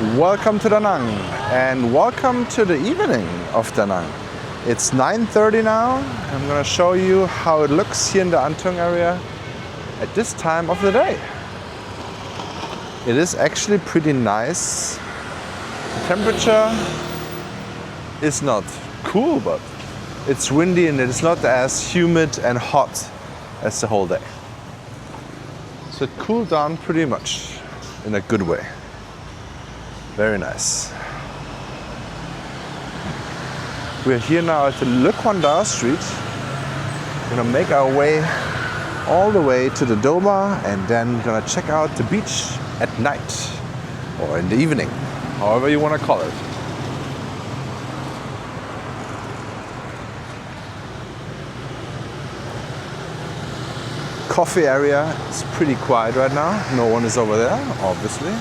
Welcome to Da Nang and welcome to the evening of Da Nang. It's 9:30 now. I'm gonna show you how it looks here in the Antung area at this time of the day. It is actually pretty nice. The temperature is not cool, but it's windy and it's not as humid and hot as the whole day. So it cooled down pretty much in a good way. Very nice. We're here now at the Le Kwanda Street. We're gonna make our way all the way to the Doba and then gonna check out the beach at night or in the evening, however you wanna call it. Coffee area is pretty quiet right now. No one is over there, obviously.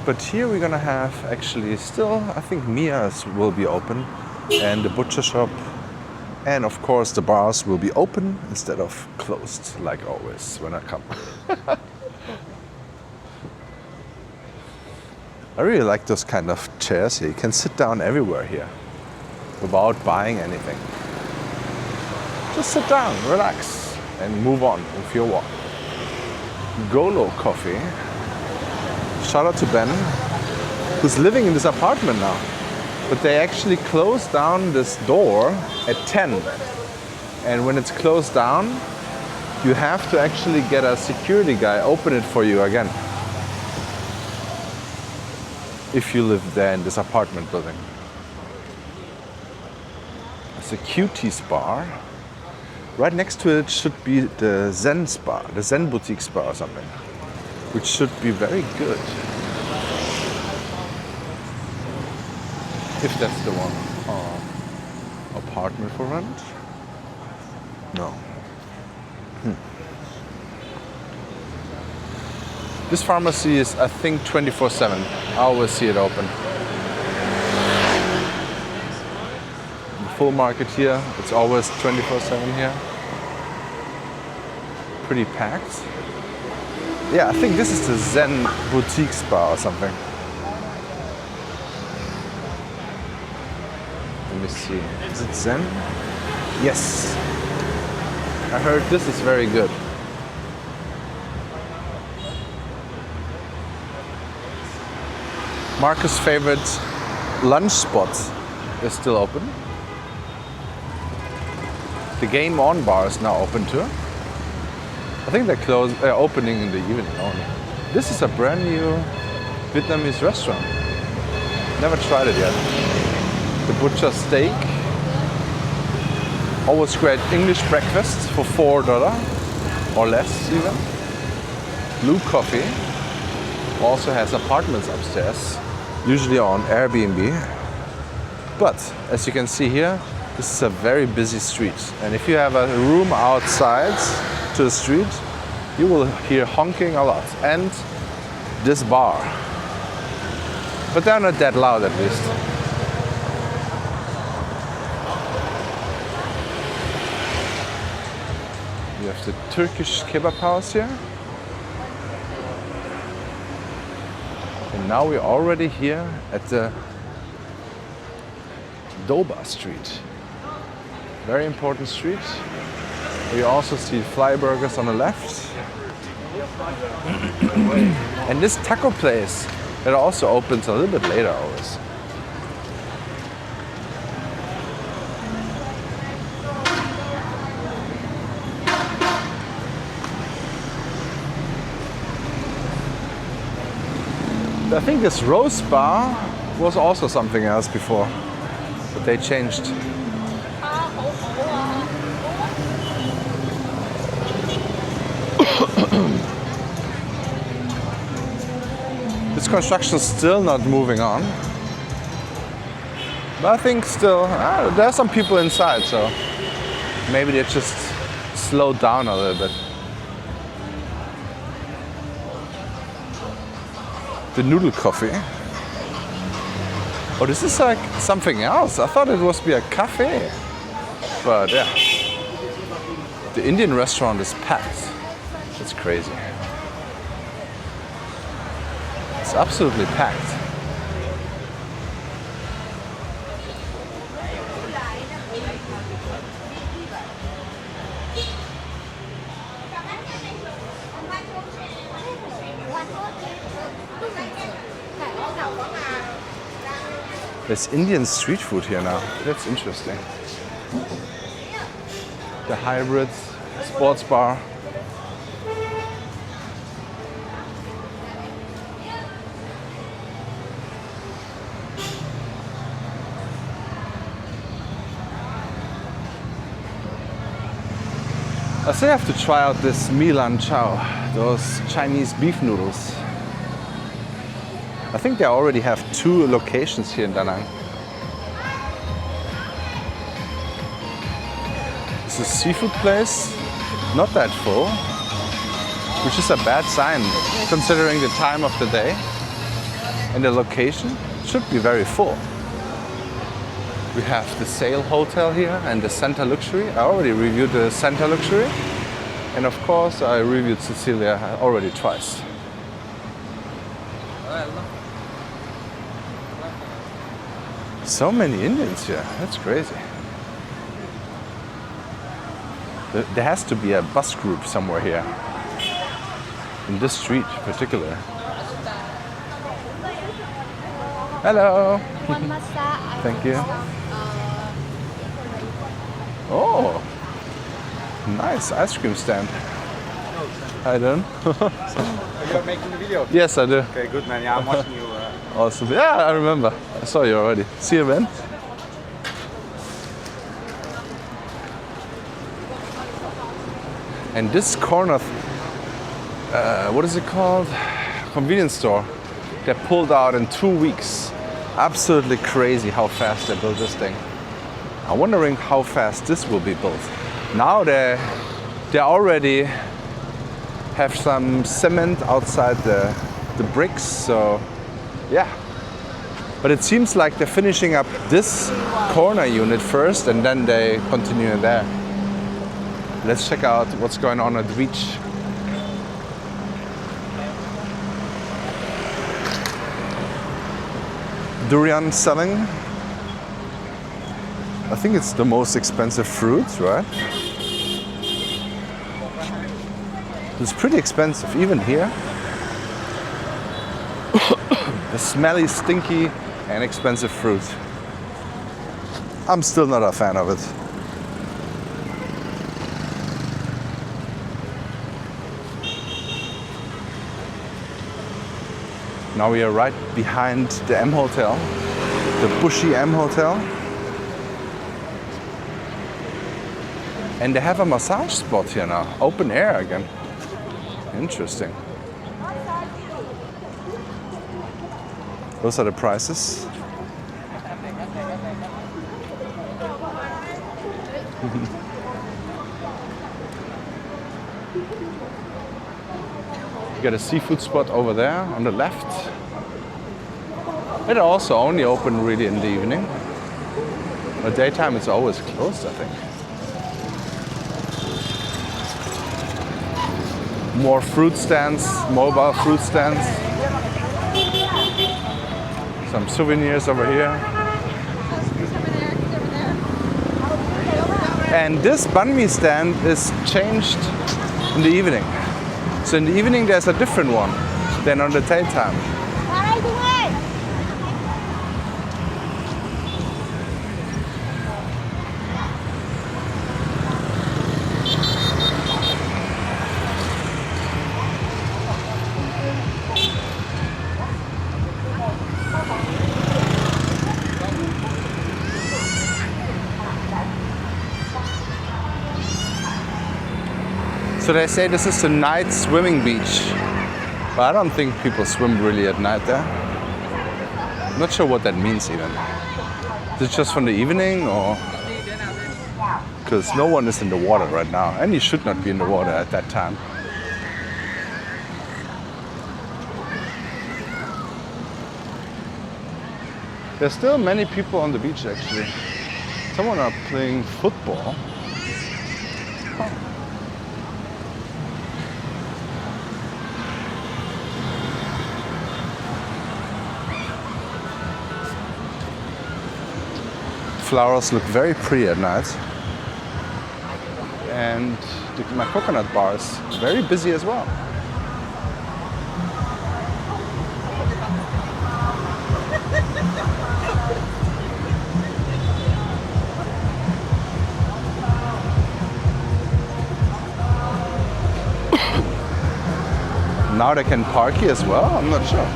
But here we're gonna have actually still, I think Mia's will be open and the butcher shop and of course the bars will be open instead of closed like always when I come. I really like those kind of chairs here. You can sit down everywhere here without buying anything. Just sit down, relax, and move on with your walk. Golo Coffee. Shout out to Ben, who's living in this apartment now. But they actually closed down this door at 10. And when it's closed down, you have to actually get a security guy open it for you again. If you live there in this apartment building. It's a cuties bar. Right next to it should be the Zen Spa, the Zen Boutique Spa or something, which should be very good. If that's the one. Apartment for rent? No. This pharmacy is, I think, 24/7. I always see it open. Full market here, it's always 24/7 here. Pretty packed. Yeah, I think this is the Zen Boutique Spa or something. Let me see. Is it Zen? Yes. I heard this is very good. Marcus' favorite lunch spot is still open. The Game On bar is now open too. I think they're opening in the evening only. This is a brand new Vietnamese restaurant. Never tried it yet. The Butcher Steak. Always great English breakfast for $4 or less even. Blue Coffee also has apartments upstairs, usually on Airbnb. But as you can see here, this is a very busy street. And if you have a room outside to the street, you will hear honking a lot. And this bar. But they're not that loud at least. You have the Turkish kebab house here. And now we're already here at the Doba Street. Very important street. We also see Fly Burgers on the left. And this taco place, it also opens a little bit later always. I think this Rose Bar was also something else before, but they changed. This construction is still not moving on. But I think still, there are some people inside, so maybe they just slowed down a little bit. The noodle coffee. Oh, this is like something else. I thought it was be a cafe. But yeah. The Indian restaurant is packed. It's crazy. It's absolutely packed. There's Indian street food here now. That's interesting. The hybrids, sports bar. I still have to try out this Milan Chow, those Chinese beef noodles. I think they already have 2 locations here in Da Nang. It's a seafood place, not that full, which is a bad sign considering the time of the day. And the location should be very full. We have the Sail Hotel here and the Center Luxury. I already reviewed the Center Luxury. And of course, I reviewed Sicilia already twice. So many Indians here. That's crazy. There has to be a bus group somewhere here. In this street in particular. Hello. Thank you. Oh, nice ice cream stand. Hi, Dan. You're making the video? Yes, I do. Okay, good man. Yeah, I'm watching you. Awesome. Yeah, I remember. I saw you already. See you, man. And this corner, what is it called? Convenience store. They pulled out in 2 weeks. Absolutely crazy how fast they built this thing. I'm wondering how fast this will be built. Now they already have some cement outside the bricks, so yeah. But it seems like they're finishing up this corner unit first and then they continue there. Let's check out what's going on at the beach. Durian selling. I think it's the most expensive fruit, right? It's pretty expensive, even here. The smelly, stinky, and expensive fruit. I'm still not a fan of it. Now we are right behind the M Hotel, the bushy M Hotel. And they have a massage spot here now, open air again. Interesting. Those are the prices. You got a seafood spot over there on the left. It also only open really in the evening. But daytime it's always closed, I think. More fruit stands, mobile fruit stands. Some souvenirs over here. And this banh mi stand is changed in the evening. So in the evening there's a different one than on the daytime. So they say this is a night swimming beach, but I don't think people swim really at night there. I'm not sure what that means even. Is it just from the evening or? Because no one is in the water right now, and you should not be in the water at that time. There's still many people on the beach actually. Someone are playing football. flowers look very pretty at night. And my coconut bar is very busy as well. Now they can park here as well? I'm not sure.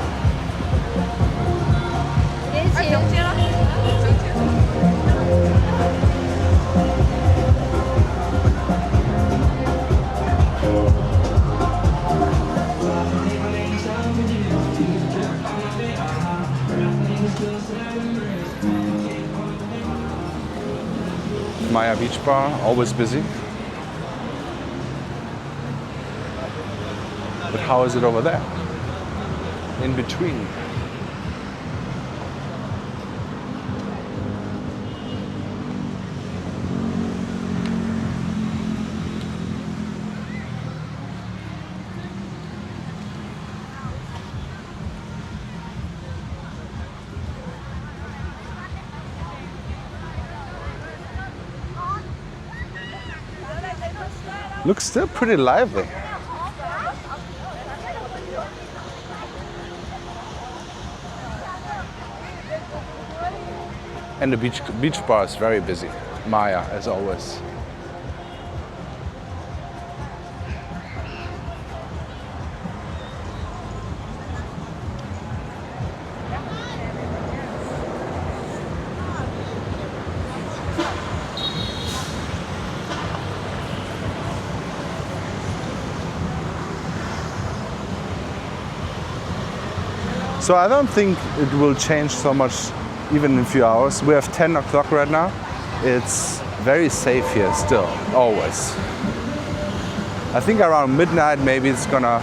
Maya Beach Bar, always busy. But how is it over there? In between. Looks still pretty lively. And the beach bar is very busy. Maya, as always. So I don't think it will change so much even in a few hours. We have 10 o'clock right now. It's very safe here still, always. I think around midnight maybe it's gonna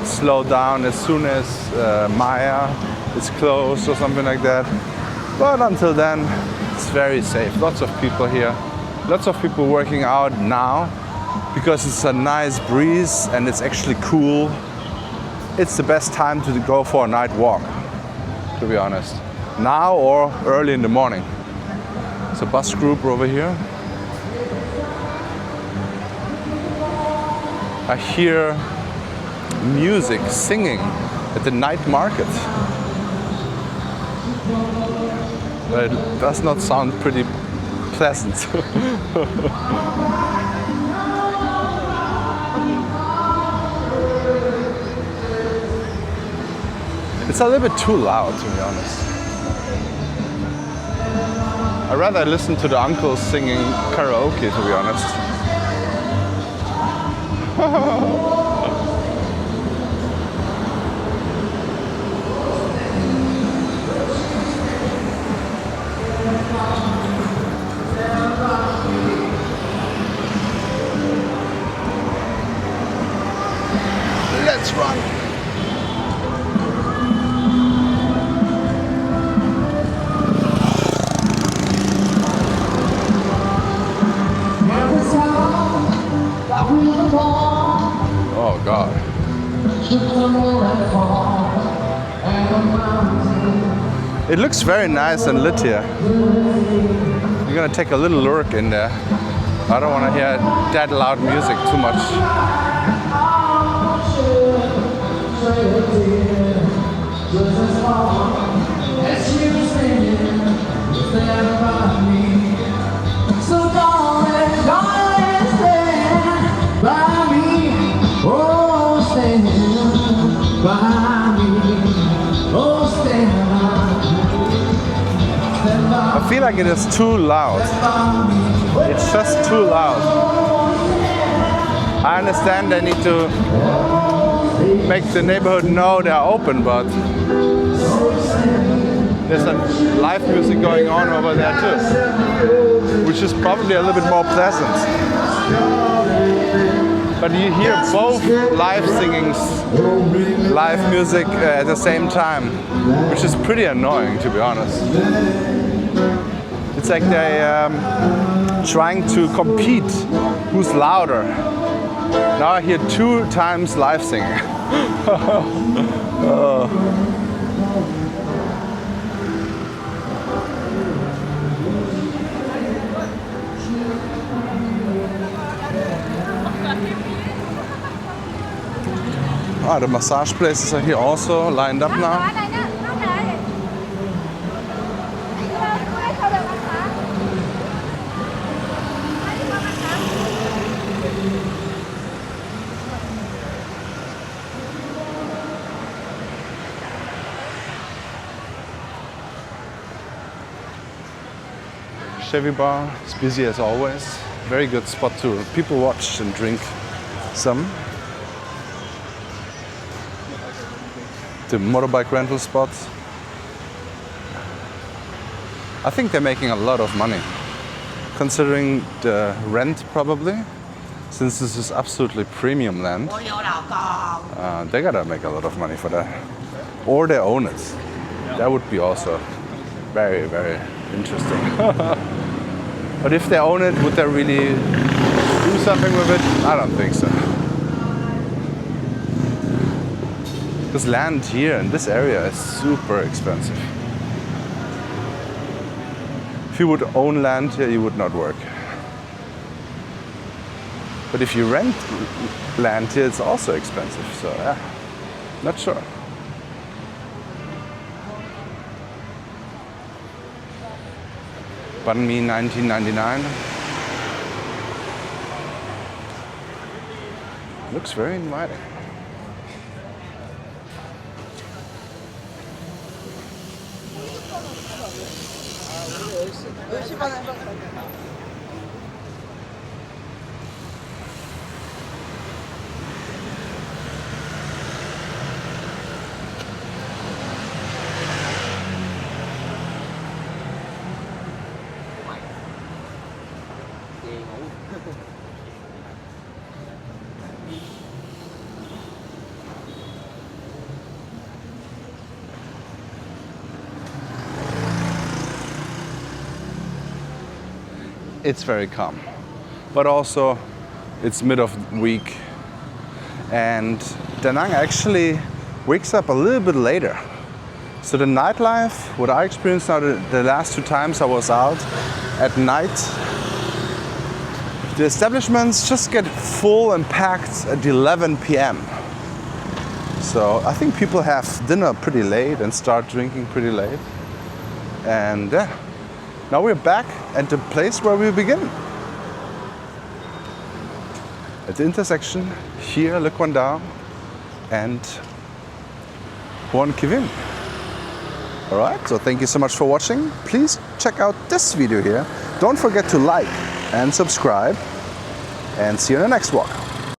slow down as soon as Maya is closed or something like that. But until then, it's very safe. Lots of people here. Lots of people working out now because it's a nice breeze and it's actually cool. It's the best time to go for a night walk, to be honest. Now or early in the morning. It's a bus group over here. I hear music, singing at the night market. But it does not sound pretty pleasant. It's a little bit too loud, to be honest. I'd rather listen to the uncles singing karaoke, to be honest. Let's run! Oh God. It looks very nice and lit here. You're gonna take a little lurk in there. I don't want to hear that loud music too much. I feel like it is too loud. It's just too loud. I understand they need to make the neighborhood know they're open, but there's a live music going on over there too, which is probably a little bit more pleasant. But you hear both live singings, live music at the same time, which is pretty annoying, to be honest. It's like they're trying to compete who's louder. Now I hear 2 times live singing. Ah, the massage places are here also lined up now. Chevy bar is busy as always. Very good spot to people watch and drink some. The motorbike rental spots. I think they're making a lot of money, considering the rent probably, since this is absolutely premium land. They gotta make a lot of money for that. Or they own it. That would be also very, very interesting. But if they own it, would they really do something with it? I don't think so. Because land here in this area is super expensive. If you would own land here, you would not work. But if you rent land here, it's also expensive. So yeah, not sure. Banh Mi 1999. Looks very inviting. It's very calm, but also it's mid of week, and Da Nang actually wakes up a little bit later. So the nightlife, what I experienced now the last 2 times I was out at night, the establishments just get full and packed at 11 p.m. So I think people have dinner pretty late and start drinking pretty late. And yeah, now we're back at the place where we begin. At the intersection here, Le Quan Dao and Buon Chi Vinh. Alright, so thank you so much for watching. Please check out this video here. Don't forget to like and subscribe, and see you in the next walk.